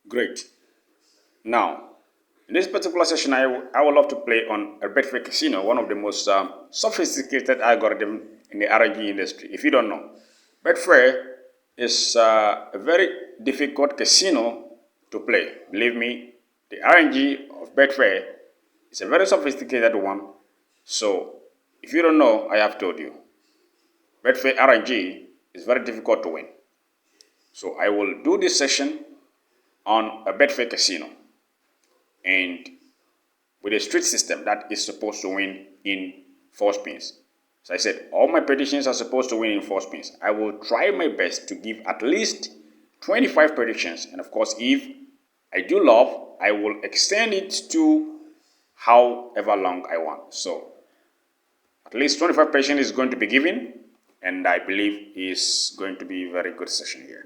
Great. Now, in this particular session, I would love to play on a Betfair Casino, one of the most sophisticated algorithm in the RNG industry. If you don't know, Betfair is a very difficult casino to play. Believe me, the RNG of Betfair is a very sophisticated one. So, if you don't know, I have told you. Betfair RNG is very difficult to win. So, I will do this session on a Betfair Casino and with a street system that is supposed to win in 4 spins. So I said all my predictions are supposed to win in 4 spins. I will try my best to give at least 25 predictions, and of course if I do love, I will extend it to however long I want. So at least 25 predictions is going to be given, and I believe is going to be a very good session here.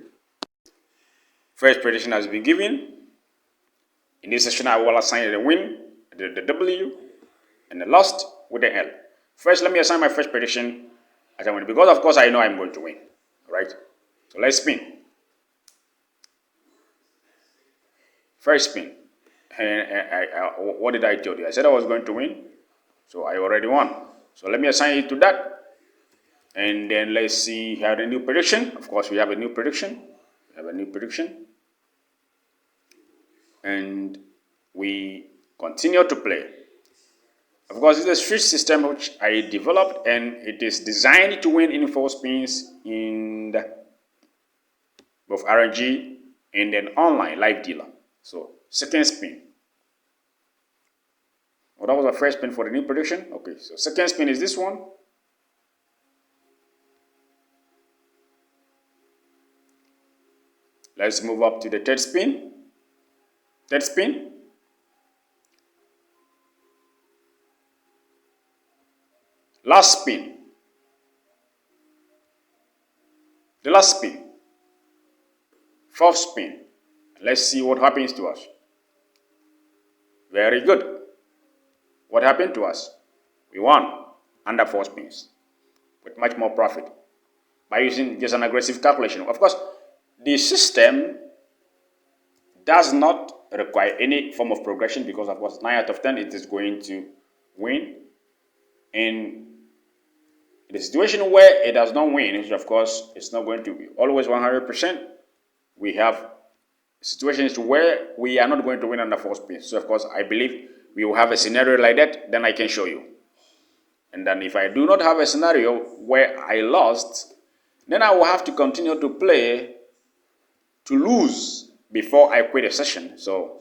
First prediction has been given. In this session, I will assign the win, the W, and the lost with the L. First, let me assign my first prediction as I win, because of course I know I'm going to win, right? So let's spin. First spin. What did I tell you? I said I was going to win, so I already won. So let me assign it to that, and then let's see how the new prediction. Of course, we have a new prediction. And we continue to play. Of course, it's a street system which I developed, and it is designed to win in 4 spins in both RNG and then online live dealer. So second spin. Well, that was the first spin for the new prediction. Okay, so second spin is this one. Let's move up to the third spin. Third spin. Last spin. The last spin. Fourth spin. Let's see what happens to us. Very good. What happened to us? We won under 4 spins with much more profit by using just an aggressive calculation. Of course, the system does not require any form of progression, because of course 9 out of 10 it is going to win. In the situation where it does not win, which of course it's not going to be always 100%, we have situations where we are not going to win under 4 spins. So of course I believe we will have a scenario like that, then I can show you. And then if I do not have a scenario where I lost, then I will have to continue to play to lose before I quit a session. So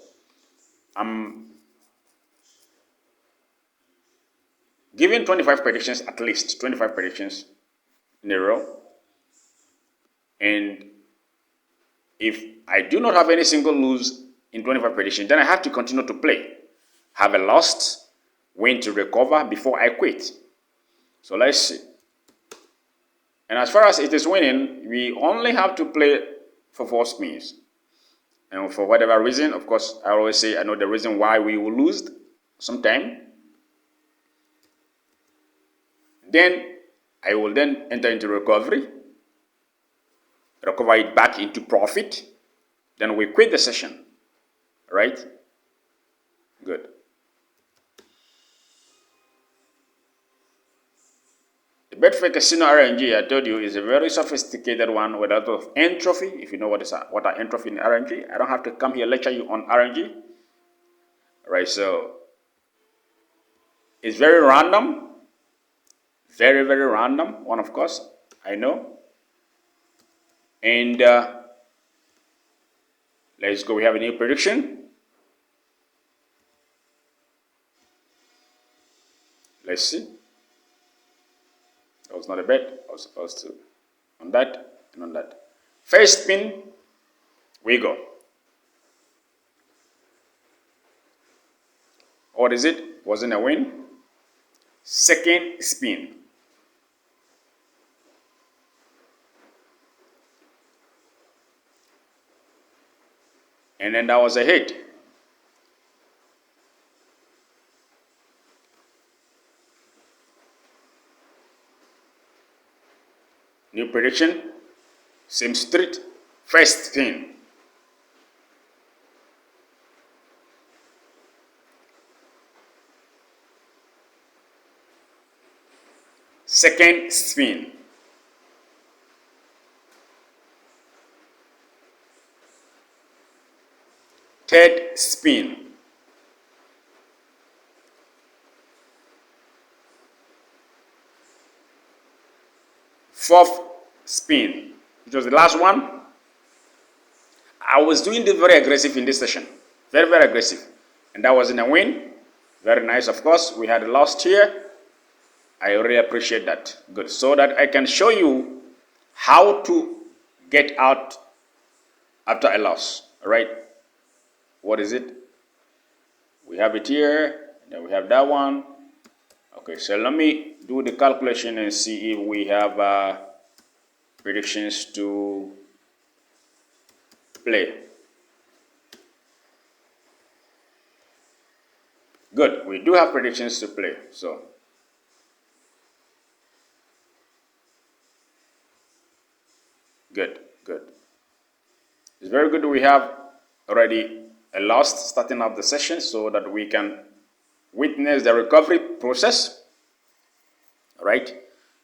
I'm giving 25 predictions, at least 25 predictions in a row. And if I do not have any single lose in 25 predictions, then I have to continue to play. Have a lost, win to recover before I quit. So let's see. And as far as it is winning, we only have to play for 4 spins. And for whatever reason, of course, I always say I know the reason why we will lose sometime. Then I will then enter into recovery, recover it back into profit. Then we quit the session, right? Good. The Betfair Casino RNG, I told you, is a very sophisticated one with a lot of entropy. If you know what are entropy in RNG, I don't have to come here lecture you on RNG. Right, so it's very random. Very, very random one, of course, I know. And let's go. We have a new prediction. Let's see. That was not a bet. I was supposed to on that and on that. First spin, we go. What is it? Wasn't a win. Second spin. And then that was a hit. New prediction, same street, first spin. Second spin. Third spin. Fourth spin, which was the last one. I was doing this very aggressive in this session. Very, very aggressive. And that was in a win. Very nice, of course. We had lost here. I really appreciate that. Good. So that I can show you how to get out after a loss. All right. What is it? We have it here. Then we have that one. Okay, so let me do the calculation and see if we have predictions to play. Good, we do have predictions to play. So good. It's very good we have already a loss starting up the session so that we can witness the recovery process. All right.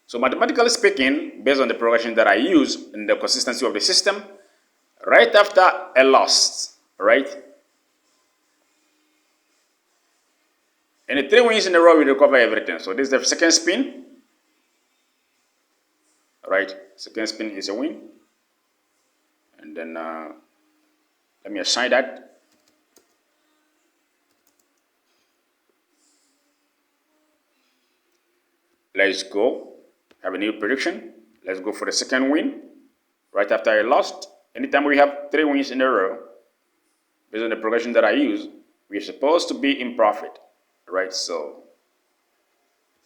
So mathematically speaking, based on the progression that I use and the consistency of the system, right after a loss, right, and the 3 wins in a row, we recover everything. So this is the second spin. All right, second spin is a win. And then let me assign that. Let's go. Have a new prediction. Let's go for the second win. Right after I lost. Anytime we have 3 wins in a row, based on the progression that I use, we're supposed to be in profit. Right? So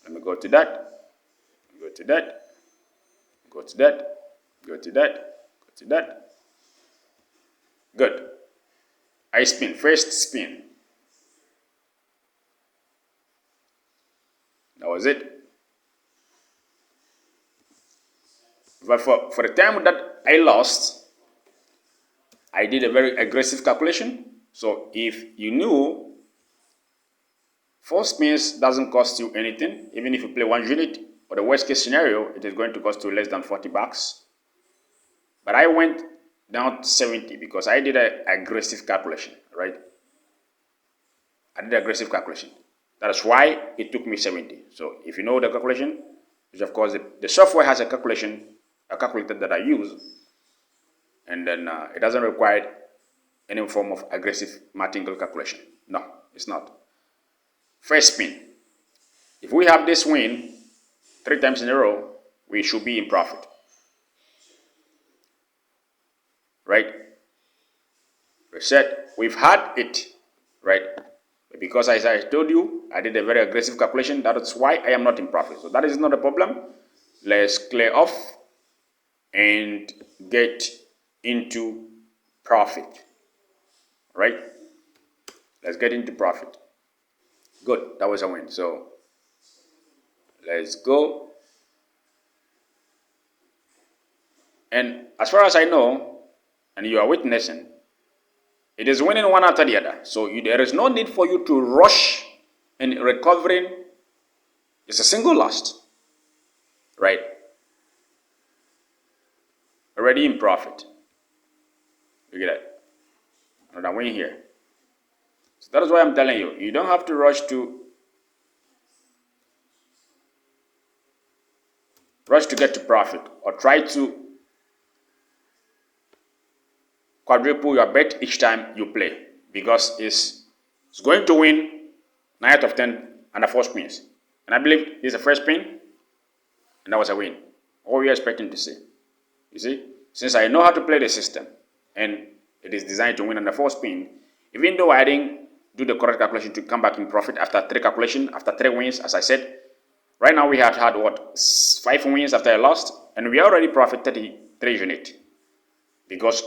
let me go to that. Go to that. Go to that. Go to that. Go to that. Good. I spin. First spin. That was it. But for the time that I lost, I did a very aggressive calculation. So if you knew 4 spins doesn't cost you anything, even if you play 1 unit, or the worst case scenario, it is going to cost you less than 40 bucks. But I went down to 70 because I did an aggressive calculation, right? I did an aggressive calculation. That is why it took me 70. So if you know the calculation, which of course the software has a calculator that I use, and then it doesn't require any form of aggressive martingale calculation. No, it's not. First spin. If we have this win 3 times in a row, we should be in profit. Right? Reset. We've had it, right? Because as I told you, I did a very aggressive calculation. That is why I am not in profit. So that is not a problem. Let's clear off and get into profit. Right? Let's get into profit. Good. That was a win. So let's go. And as far as I know, and you are witnessing, it is winning one after the other. So there is no need for you to rush in recovering. It's a single loss. Right? Already in profit. Look at that. Another win here. So that is why I'm telling you, you don't have to rush to get to profit or try to quadruple your bet each time you play, because it's going to win 9 out of 10 and the 4 spins. And I believe this is the first spin, and that was a win. What were you expecting to see? You see, since I know how to play the system and it is designed to win on the 4 spin, even though I didn't do the correct calculation to come back in profit after 3 calculation, after 3 wins, as I said, right now we have had what, 5 wins after I lost, and we already profit 33 units because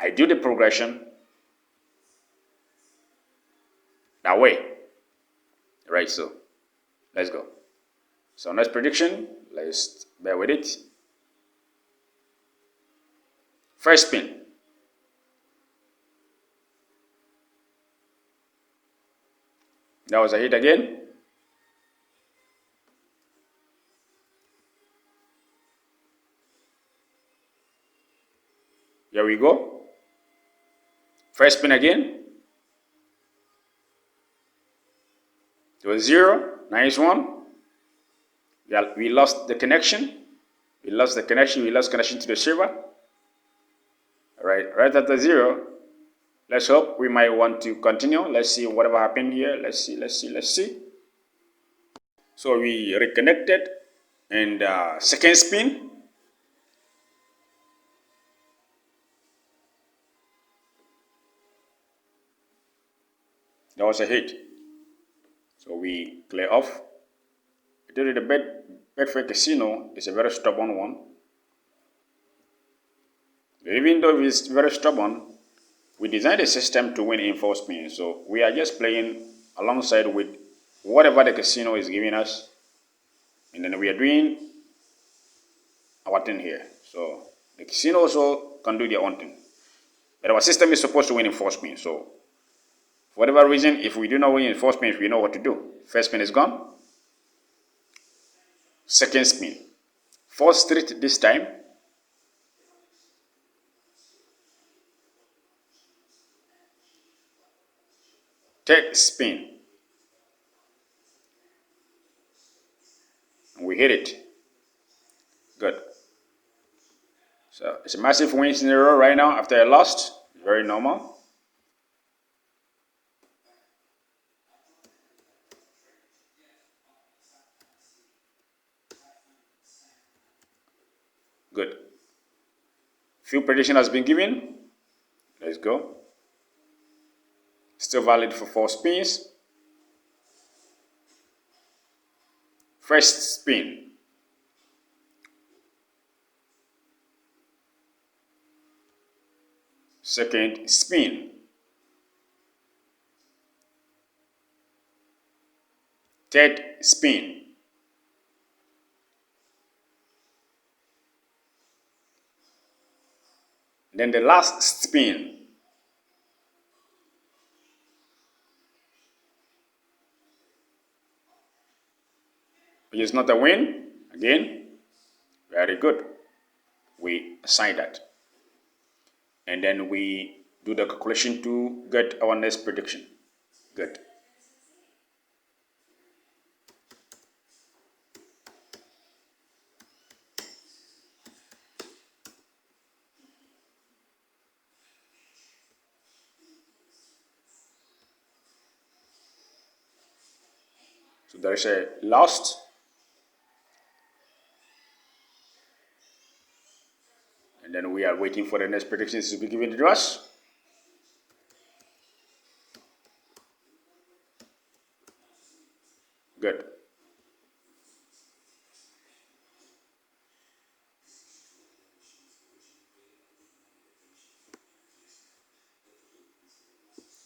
I do the progression that way. Right, so let's go. So next prediction, let's bear with it. First spin. That was a hit again. we go. First spin again. It was 0. Nice one. Yeah, we lost the connection. We lost connection to the server. Alright, right at the 0. Let's hope we might want to continue. Let's see whatever happened here. Let's see. So we reconnected and second spin. That was a hit. So we clear off. I told you the Betfair Casino is a very stubborn one. Even though it's very stubborn, we designed a system to win in 4 spins. So we are just playing alongside with whatever the casino is giving us. And then we are doing our thing here. So the casino also can do their own thing. But our system is supposed to win in 4 spins. So for whatever reason, if we do not win in 4 spins, we know what to do. First spin is gone. Second spin. 4th street this time. Third spin. And we hit it. Good. So it's a massive win in a row right now after I lost. Very normal. Good. Few prediction has been given. Let's go. Still valid for 4 spins. First spin. Second spin. Third spin. Then the last spin. Which is not a win. Again, very good. We assign that. And then we do the calculation to get our next prediction. Good. So there is a lost. And then we are waiting for the next predictions to be given to us. Good.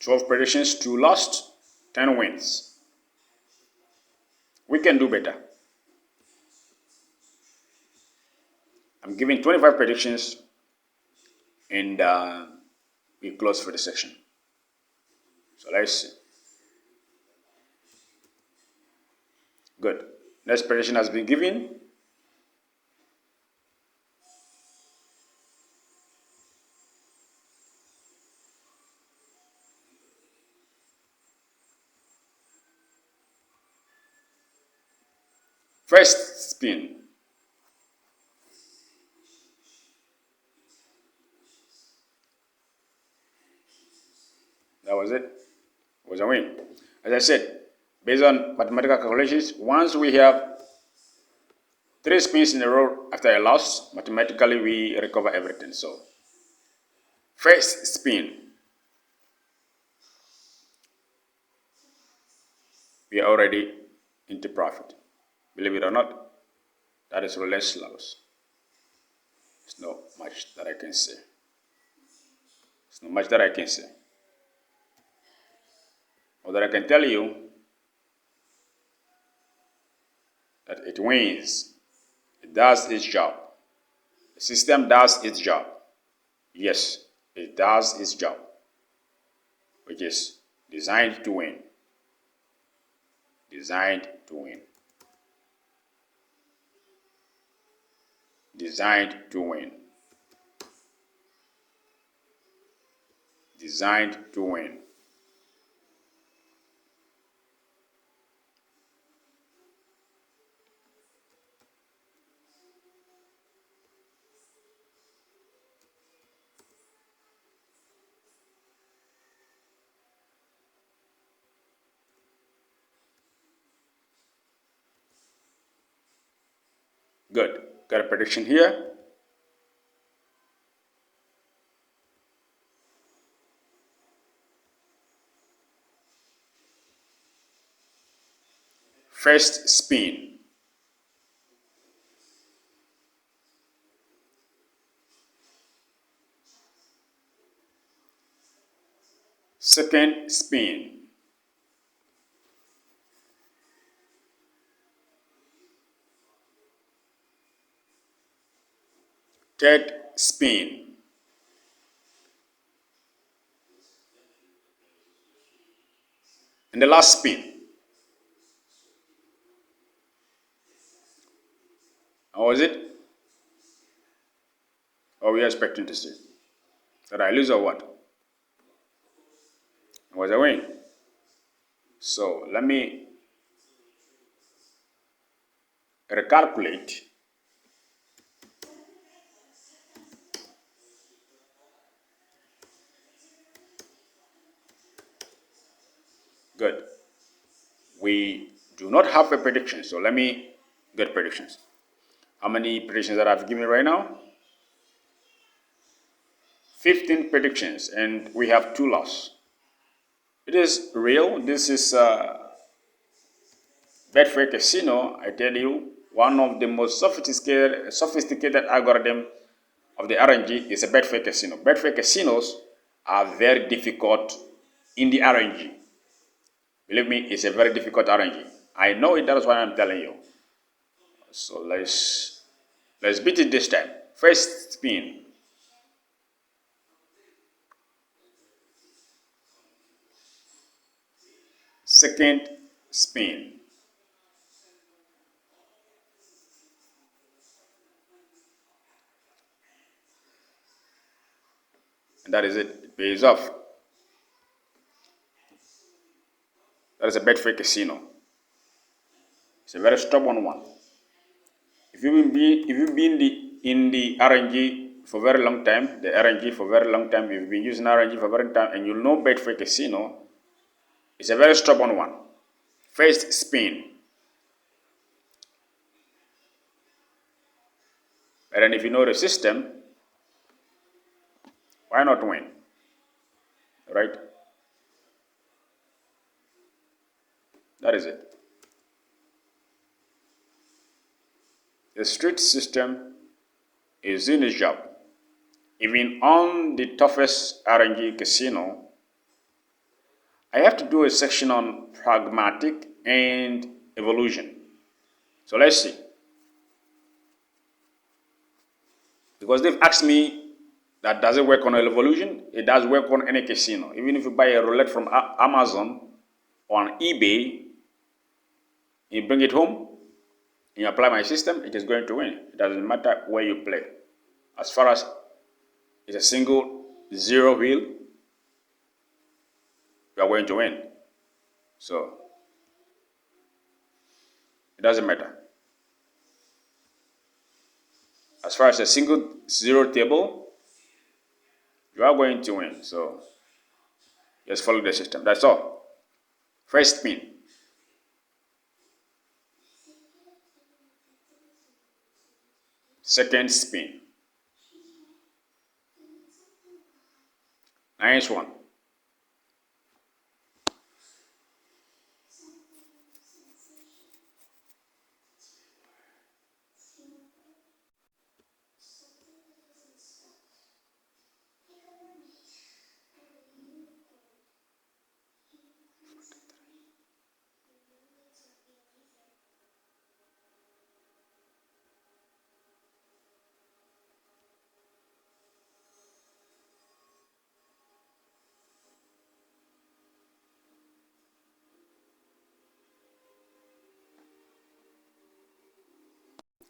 "12 predictions, 2 lost, 10 wins. We can do better. I'm giving 25 predictions and we close for the section. So let's see. Good. Next prediction has been given. First spin. That was it. It was a win. As I said, based on mathematical calculations, once we have 3 spins in a row after a loss, mathematically we recover everything. So, first spin. We are already into profit. Believe it or not, that is roulette loss. There's not much that I can say. There's not much that I can say. Or that I can tell you that it wins. It does its job. The system does its job. Yes, it does its job, which is designed to win. Designed to win. Designed to win. designed to win. Good. Got a prediction here. First spin. Second spin. Third spin. And the last spin. How was it? Or we are expecting to see? Did I lose or what? It was a win. So let me recalculate. Good. We do not have a prediction, so let me get predictions. How many predictions that I've given right now? 15 predictions, and we have 2 loss. It is real. This is Betfair Casino. I tell you, one of the most sophisticated algorithm of the RNG is a Betfair Casino. Betfair casinos are very difficult in the RNG. Believe me, it's a very difficult RNG. I know it, that's why I'm telling you. So let's beat it this time. First spin. Second spin. And that is it. It pays off. That is a Betfair Casino. It's a very stubborn one. If you've been in the RNG for a very long time, you've been using RNG for a very long time, and you know Betfair Casino, it's a very stubborn one. First spin. And then if you know the system, why not win? Right? That is it. The street system is doing its job. Even on the toughest RNG casino, I have to do a section on pragmatic and evolution. So let's see. Because they've asked me that does it work on evolution? It does work on any casino. Even if you buy a roulette from Amazon or on eBay, you bring it home, and you apply my system, it is going to win. It doesn't matter where you play. As far as it's a single zero wheel, you are going to win. So it doesn't matter. As far as a single zero table, you are going to win. So just follow the system. That's all. First spin. Second spin. Nice one.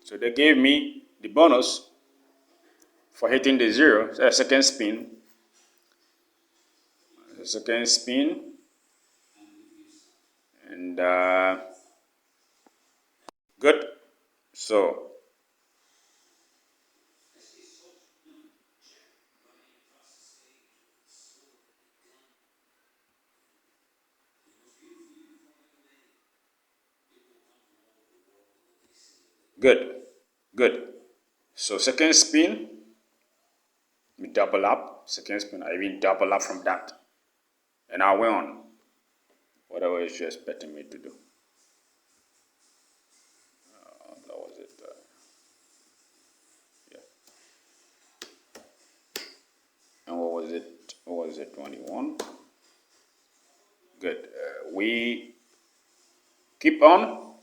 So they gave me the bonus for hitting the zero, second spin. The second spin, and good. So good, good. So second spin, we double up. Second spin, I will double up from that, and I went on. Whatever is you expecting me to do. That was it. Yeah. And what was it? What was it? 21. Good. We keep on.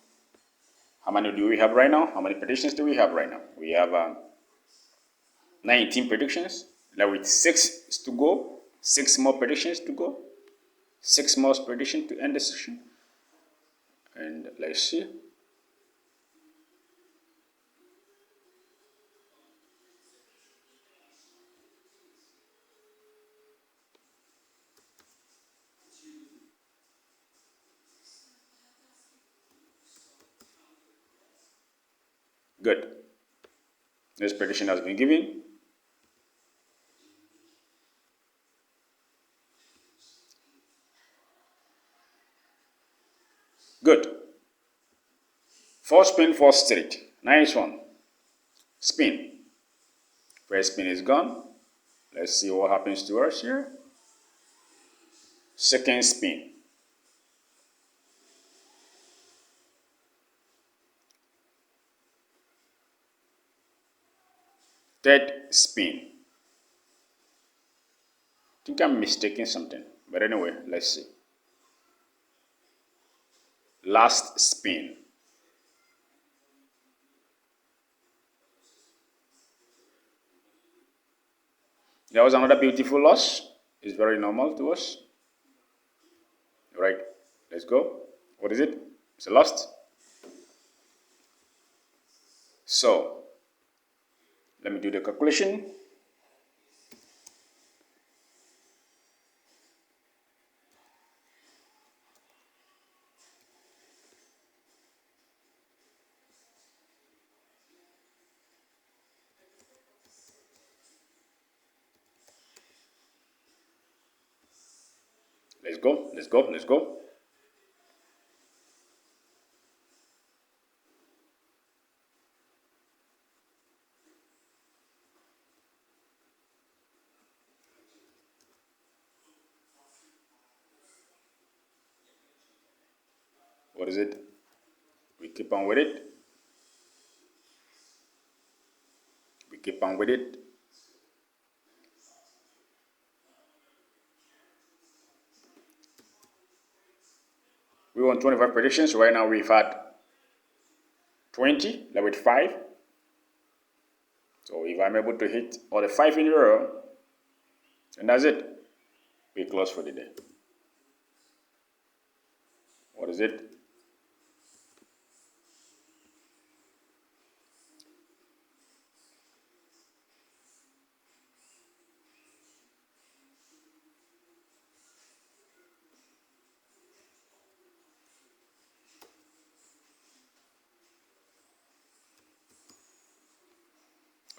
How many do we have right now? How many predictions do we have right now? We have 19 predictions. Now with 6 to go. 6 more predictions to go. 6 more predictions to end the session. And let's see. Good. This prediction has been given. Good. 4 spin, 4 straight. Nice one. Spin. First spin is gone. Let's see what happens to us here. Second spin. Third spin. I think I'm mistaking something. But anyway, let's see. Last spin. There was another beautiful loss. It's very normal to us. All right, let's go. What is it? It's a loss. So, let me do the calculation. Let's go, let's go, let's go. What is it? We keep on with it. We keep on with it. We want 25 predictions. Right now we've had 20, like with 5. So if I'm able to hit all the 5 in a row, and that's it. We close for the day. What is it?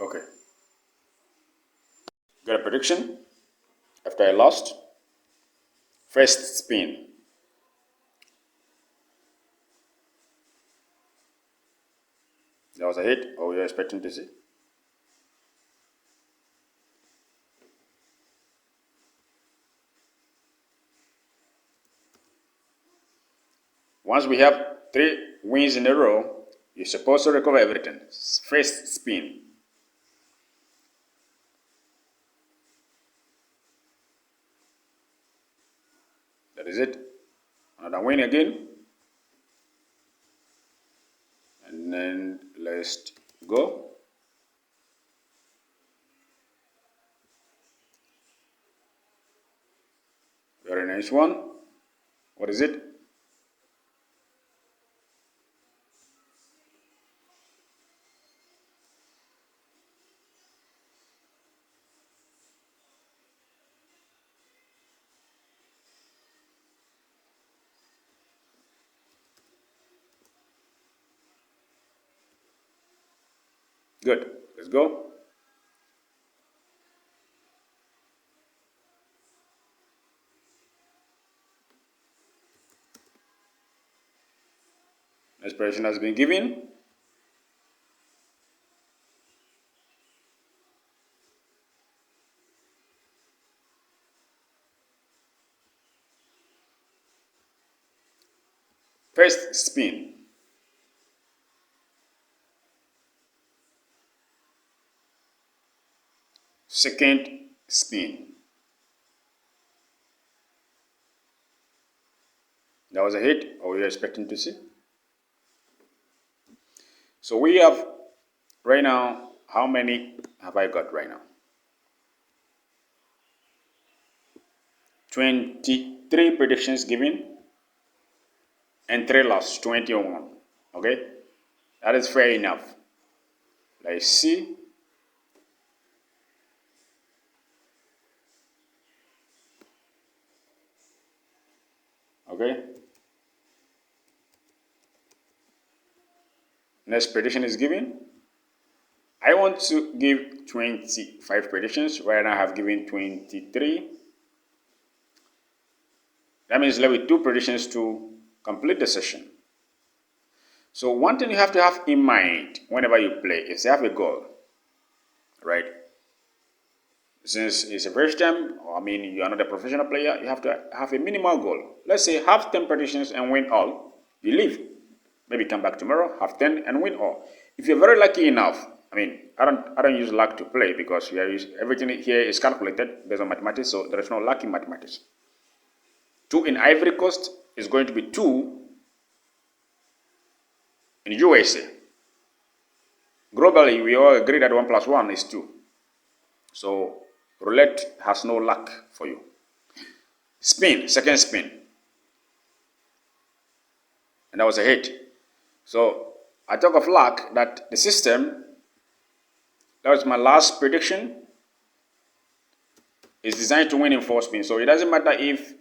Okay. Got a prediction after I lost. First spin. That was a hit. What were you expecting to see? Once we have 3 wins in a row, you're supposed to recover everything. First spin. That is it. Another win again. And then let's go. Very nice one. What is it? Good. Let's go. Expression has been given. First spin. Second spin. That was a hit, or you're expecting to see. So we have right now, how many have I got right now? 23 predictions given and 3 loss, 21. Okay, that is fair enough. Let's see. Okay. Next prediction is given. I want to give 25 predictions. Right now I have given 23. That means left with 2 predictions to complete the session. So one thing you have to have in mind whenever you play is to have a goal, right? Since it's a first time, I mean, you are not a professional player, you have to have a minimal goal. Let's say have 10 predictions and win all, you leave. Maybe come back tomorrow, have 10 and win all. If you're very lucky enough, I mean, I don't use luck to play because everything here is calculated based on mathematics, so there is no luck in mathematics. 2 in Ivory Coast is going to be 2 in USA. Globally, we all agree that 1 plus 1 is 2. So roulette has no luck for you. Spin, second spin. And that was a hit. So I talk of luck that the system, that was my last prediction, is designed to win in 4 spins. So it doesn't matter if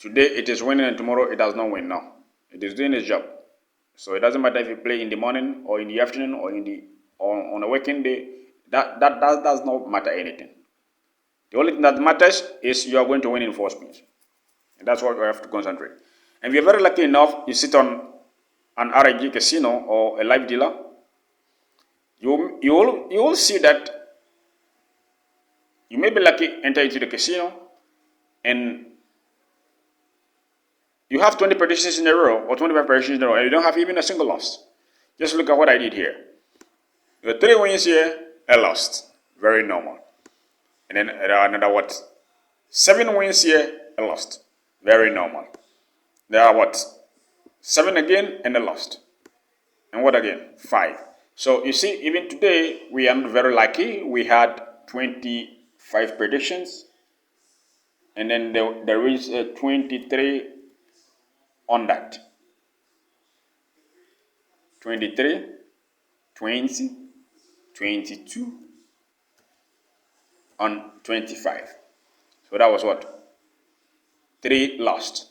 today it is winning and tomorrow it does not win. No, it is doing its job. So it doesn't matter if you play in the morning or in the afternoon or on a working day. That does not matter anything. The only thing that matters is you are going to win in 4 spins. And that's what we have to concentrate. And if you're very lucky enough, you sit on an RNG casino or a live dealer, you will see that you may be lucky enter into the casino and you have 20 predictions in a row or 25 predictions in a row and you don't have even a single loss. Just look at what I did here. You got 3 wins here, a loss. Very normal. And then another what? 7 wins here, a loss. Very normal. There are what? 7 again and a loss. And what again? 5. So you see, even today, we are not very lucky. We had 25 predictions. And then there is 23 on that. 23, 20, 22, on 25. So that was what? 3 lost.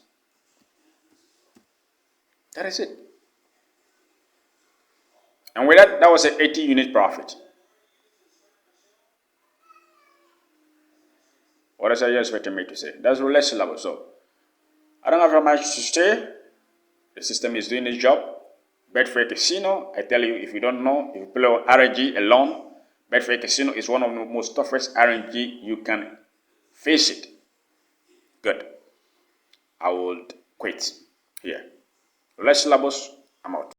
That is it. And with that was an 80 unit profit. What else are you expecting me to say? That's roulette level. So I don't have very much to say. The system is doing its job. Betfair Casino, I tell you, if you don't know, if you play on RNG alone, Betfair Casino is one of the most toughest RNG you can face it. Good. I would quit here. Roulette syllabus, I'm out.